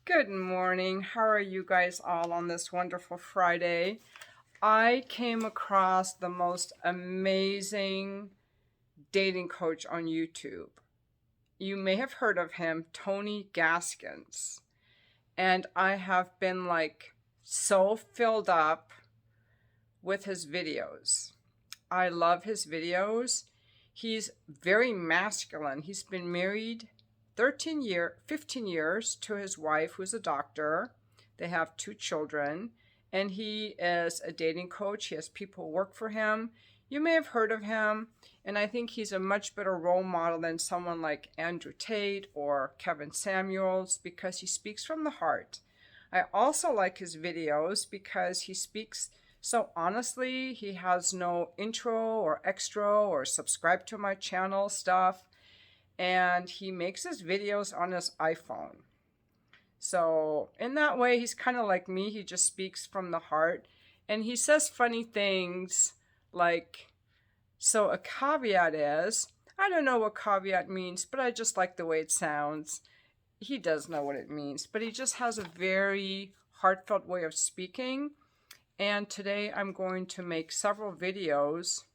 Good morning. How are you guys all on this wonderful Friday? I came across the most amazing dating coach on YouTube. You may have heard of him, Tony Gaskins. And I have been so filled up with his videos. I love his videos. He's very masculine. He's been married 15 years to his wife, who's a doctor. They have 2 children, and he is a dating coach. He has people work for him. You may have heard of him, and I think he's a much better role model than someone like Andrew Tate or Kevin Samuels because he speaks from the heart. I also like his videos because he speaks so honestly. He has no intro or extra or subscribe to my channel stuff. And he makes his videos on his iPhone. So in that way, he's kind of like me. He just speaks from the heart. And he says funny things like, so a caveat is, I don't know what caveat means, but I just like the way it sounds. He does know what it means, but he just has a very heartfelt way of speaking. And today I'm going to make several videos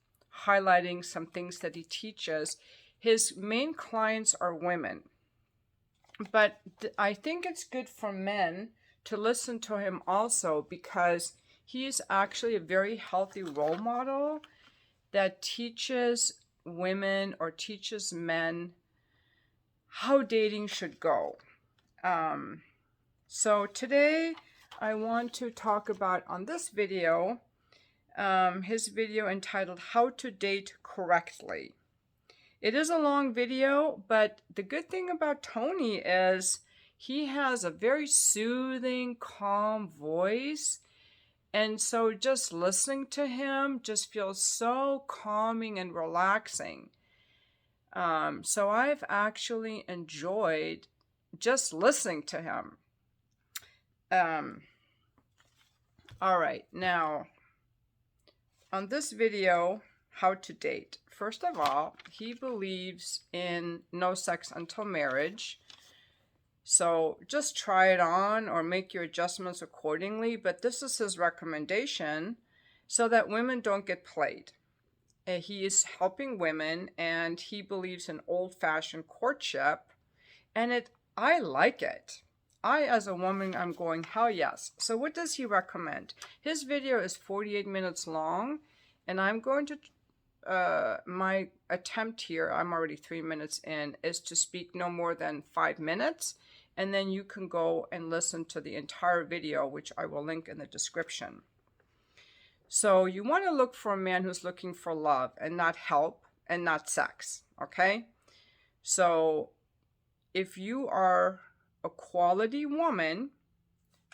highlighting some things that he teaches. His main clients are women, but I think it's good for men to listen to him also because he's actually a very healthy role model that teaches women or teaches men how dating should go. So today I want to talk about on this video, his video entitled How to Date Correctly. It is a long video, but the good thing about Tony is he has a very soothing, calm voice. And so just listening to him just feels so calming and relaxing. So I've actually enjoyed just listening to him. All right, now on this video, how to date. First of all, he believes in no sex until marriage. So just try it on or make your adjustments accordingly. But this is his recommendation so that women don't get played. He is helping women and he believes in old-fashioned courtship. And I like it. I, as a woman, I'm going, hell yes. So what does he recommend? His video is 48 minutes long, and I'm going to my attempt here, I'm already 3 minutes in, is to speak no more than 5 minutes, and then you can go and listen to the entire video, which I will link in the description. So you want to look for a man who's looking for love and not help and not sex, okay? So if you are a quality woman,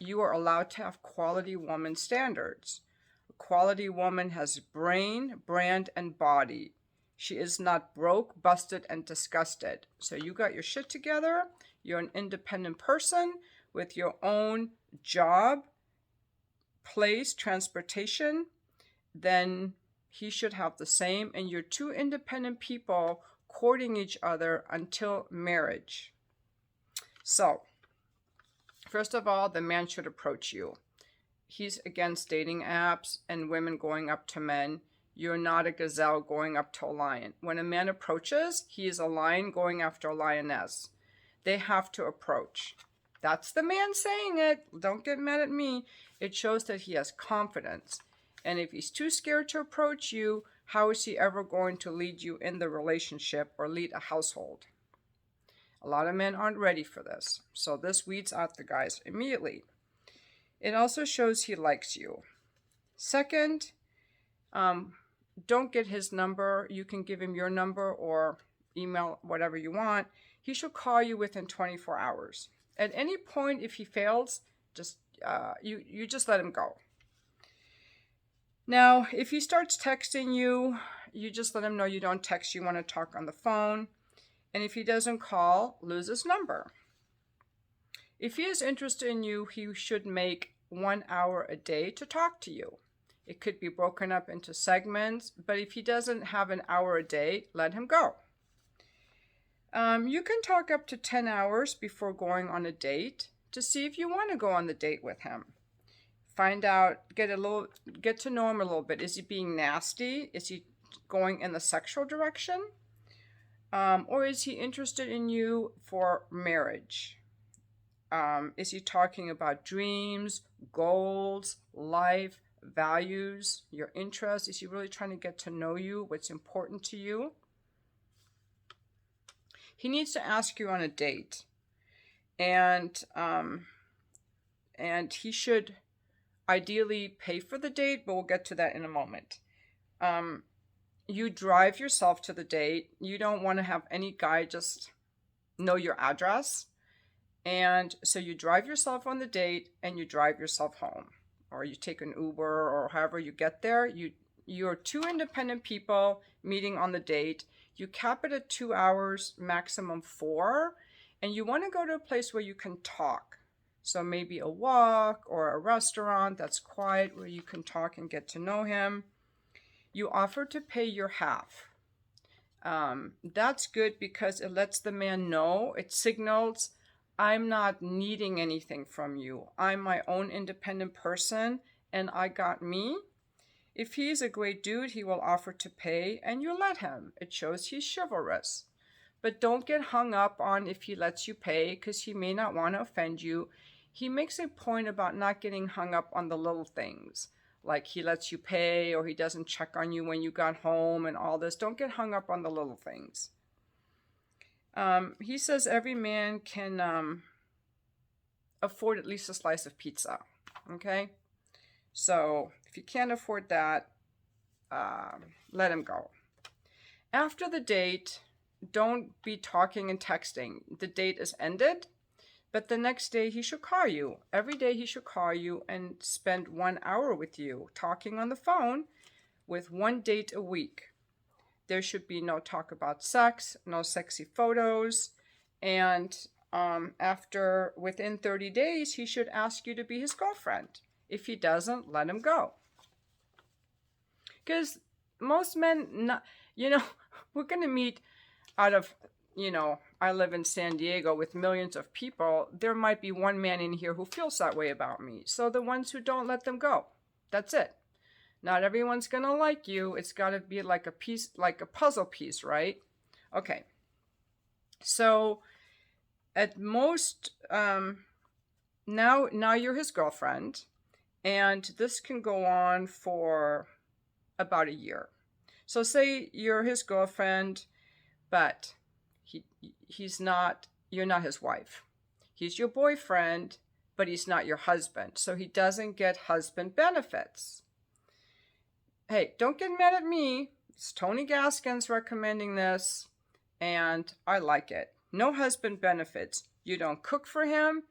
you are allowed to have quality woman standards. A quality woman has brain, brand, and body. She is not broke, busted, and disgusted. So you got your shit together. You're an independent person with your own job, place, transportation. Then he should have the same. And you're 2 independent people courting each other until marriage. So, first of all, the man should approach you. He's against dating apps and women going up to men. You're not a gazelle going up to a lion. When a man approaches, he is a lion going after a lioness. They have to approach. That's the man saying it. Don't get mad at me. It shows that he has confidence. And if he's too scared to approach you, how is he ever going to lead you in the relationship or lead a household? A lot of men aren't ready for this. So this weeds out the guys immediately. It also shows he likes you. Second, don't get his number. You can give him your number or email, whatever you want. He should call you within 24 hours. At any point, if he fails, just you just let him go. Now, if he starts texting you, you just let him know you don't text, you want to talk on the phone. And if he doesn't call, lose his number. If he is interested in you, he should make 1 hour a day to talk to you. It could be broken up into segments, but if he doesn't have an hour a day, let him go. You can talk up to 10 hours before going on a date to see if you want to go on the date with him. Find out, get to know him a little bit. Is he being nasty? Is he going in the sexual direction? Or is he interested in you for marriage? Is he talking about dreams, goals, life, values, your interests? Is he really trying to get to know you, what's important to you? He needs to ask you on a date. And he should ideally pay for the date, but we'll get to that in a moment. You drive yourself to the date. You don't want to have any guy just know your address. And so you drive yourself on the date and you drive yourself home, or you take an Uber, or however you get there. You're two independent people meeting on the date. You cap it at 2 hours, maximum 4, and you want to go to a place where you can talk. So maybe a walk or a restaurant that's quiet where you can talk and get to know him. You offer to pay your half. That's good because it lets the man know, it signals, I'm not needing anything from you. I'm my own independent person and I got me. If he's a great dude, he will offer to pay and you let him. It shows he's chivalrous. But don't get hung up on if he lets you pay, because he may not want to offend you. He makes a point about not getting hung up on the little things, like he lets you pay or he doesn't check on you when you got home and all this. Don't get hung up on the little things. He says every man can afford at least a slice of pizza. Okay? So if you can't afford that, let him go. After the date, don't be talking and texting. The date is ended, but the next day he should call you. Every day he should call you and spend 1 hour with you, talking on the phone, with one date a week. There should be no talk about sex, no sexy photos, and within 30 days, he should ask you to be his girlfriend. If he doesn't, let him go. Because most men, we're going to meet out of, I live in San Diego with millions of people. There might be one man in here who feels that way about me. So the ones who don't, let them go. That's it. Not everyone's going to like you. It's got to be like a piece, like a puzzle piece, right? Okay. So at most, now you're his girlfriend, and this can go on for about a year. So say you're his girlfriend, but you're not his wife. He's your boyfriend, but he's not your husband. So he doesn't get husband benefits. Hey, don't get mad at me. It's Tony Gaskins recommending this, and I like it. No husband benefits. You don't cook for him,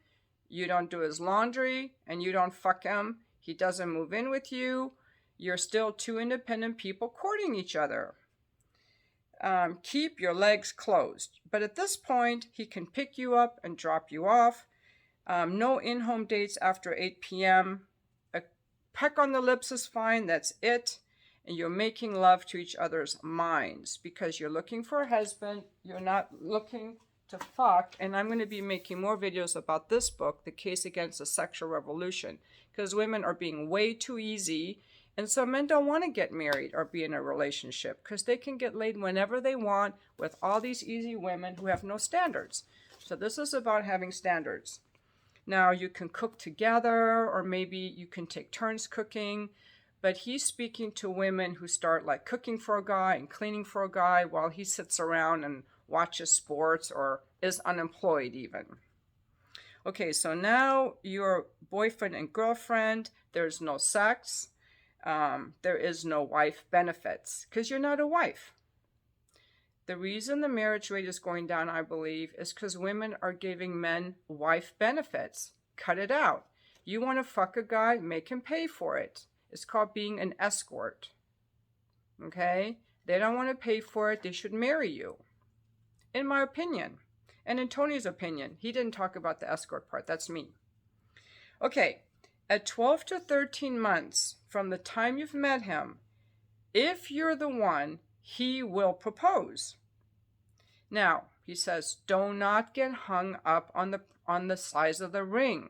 you don't do his laundry, and you don't fuck him. He doesn't move in with you. You're still two independent people courting each other. Keep your legs closed. But at this point, he can pick you up and drop you off. No in-home dates after 8 p.m. A peck on the lips is fine. That's it. And you're making love to each other's minds because you're looking for a husband. You're not looking to fuck. And I'm going to be making more videos about this book, The Case Against the Sexual Revolution, because women are being way too easy. And so men don't want to get married or be in a relationship because they can get laid whenever they want with all these easy women who have no standards. So this is about having standards. Now you can cook together, or maybe you can take turns cooking. But he's speaking to women who start like cooking for a guy and cleaning for a guy while he sits around and watches sports or is unemployed even. Okay, so now you're boyfriend and girlfriend. There's no sex. There is no wife benefits because you're not a wife. The reason the marriage rate is going down, I believe, is because women are giving men wife benefits. Cut it out. You want to fuck a guy, make him pay for it. It's called being an escort. Okay? They don't want to pay for it. They should marry you. In my opinion. And in Tony's opinion. He didn't talk about the escort part. That's me. Okay. At 12 to 13 months from the time you've met him, if you're the one, he will propose. Now, He says, do not get hung up on the size of the ring.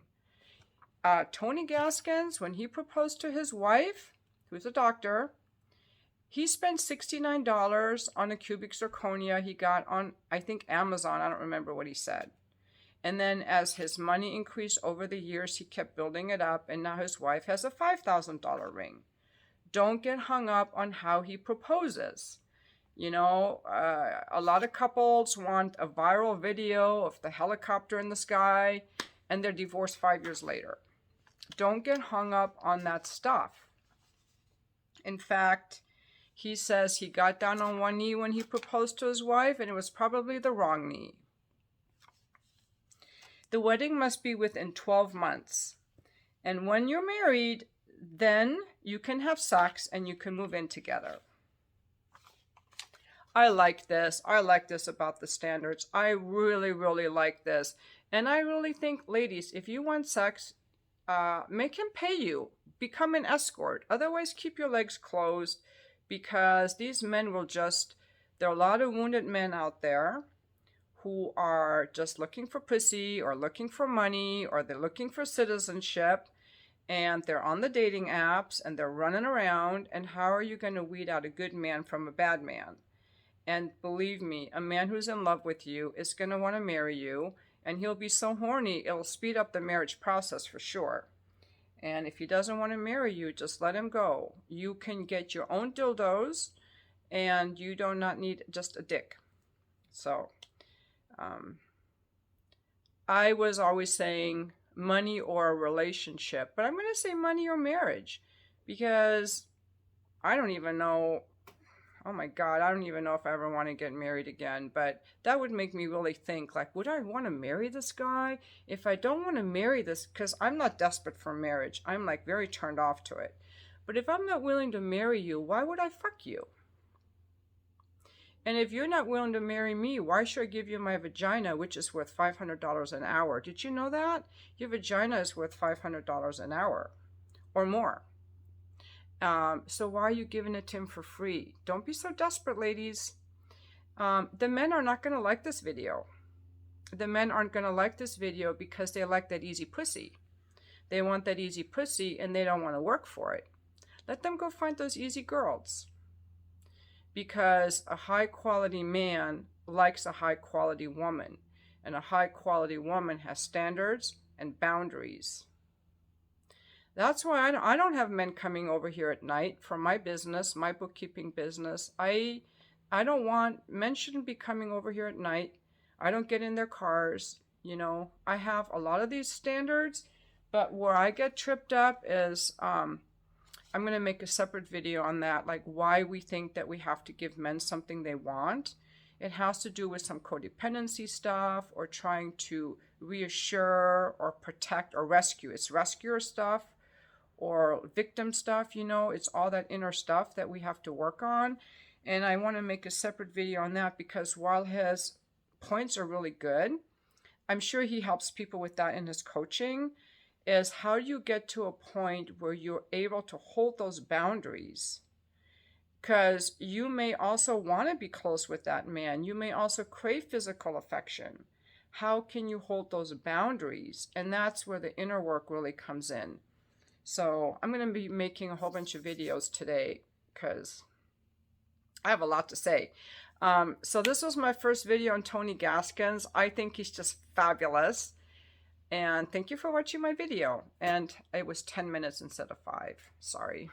Tony Gaskins, when he proposed to his wife, who's a doctor, he spent $69 on a cubic zirconia he got on, I think, Amazon. I don't remember what he said. And then as his money increased over the years, he kept building it up, and now his wife has a $5,000 ring. Don't get hung up on how he proposes. You know, a lot of couples want a viral video of the helicopter in the sky, and they're divorced 5 years later. Don't get hung up on that stuff. In fact, he says he got down on one knee when he proposed to his wife, and it was probably the wrong knee. The wedding must be within 12 months. And when you're married, then you can have sex and you can move in together. I like this. I like this about the standards. I really, really like this. And I really think, ladies, if you want sex, make him pay you. Become an escort. Otherwise, keep your legs closed, because these men will just, there are a lot of wounded men out there who are just looking for pussy or looking for money, or they're looking for citizenship, and they're on the dating apps and they're running around. And how are you going to weed out a good man from a bad man? And believe me, a man who's in love with you is going to want to marry you, and he'll be so horny, it'll speed up the marriage process for sure. And if he doesn't want to marry you, just let him go. You can get your own dildos, and you do not need just a dick. So, I was always saying money or a relationship, but I'm going to say money or marriage, because I don't even know. Oh my God, I don't even know if I ever want to get married again, but that would make me really think, like, would I want to marry this guy? If I don't want to marry this, because I'm not desperate for marriage, I'm like very turned off to it. But if I'm not willing to marry you, why would I fuck you? And if you're not willing to marry me, why should I give you my vagina, which is worth $500 an hour? Did you know that? Your vagina is worth $500 an hour or more. So why are you giving it to him for free? Don't be so desperate, ladies. The men are not going to like this video. The men aren't going to like this video because they like that easy pussy. They want that easy pussy, and they don't want to work for it. Let them go find those easy girls. Because a high-quality man likes a high-quality woman. And a high-quality woman has standards and boundaries. That's why I don't have men coming over here at night for my business, my bookkeeping business. I don't want, men shouldn't be coming over here at night. I don't get in their cars. You know, I have a lot of these standards, but where I get tripped up is, I'm going to make a separate video on that, like why we think that we have to give men something they want. It has to do with some codependency stuff, or trying to reassure or protect or rescue. It's rescuer stuff or victim stuff, you know. It's all that inner stuff that we have to work on. And I want to make a separate video on that, because while his points are really good, I'm sure he helps people with that in his coaching, is how do you get to a point where you're able to hold those boundaries? Because you may also want to be close with that man. You may also crave physical affection. How can you hold those boundaries? And that's where the inner work really comes in. So I'm going to be making a whole bunch of videos today, because I have a lot to say. So this was my first video on Tony Gaskins. I think he's just fabulous. And thank you for watching my video. And it was 10 minutes instead of 5. Sorry.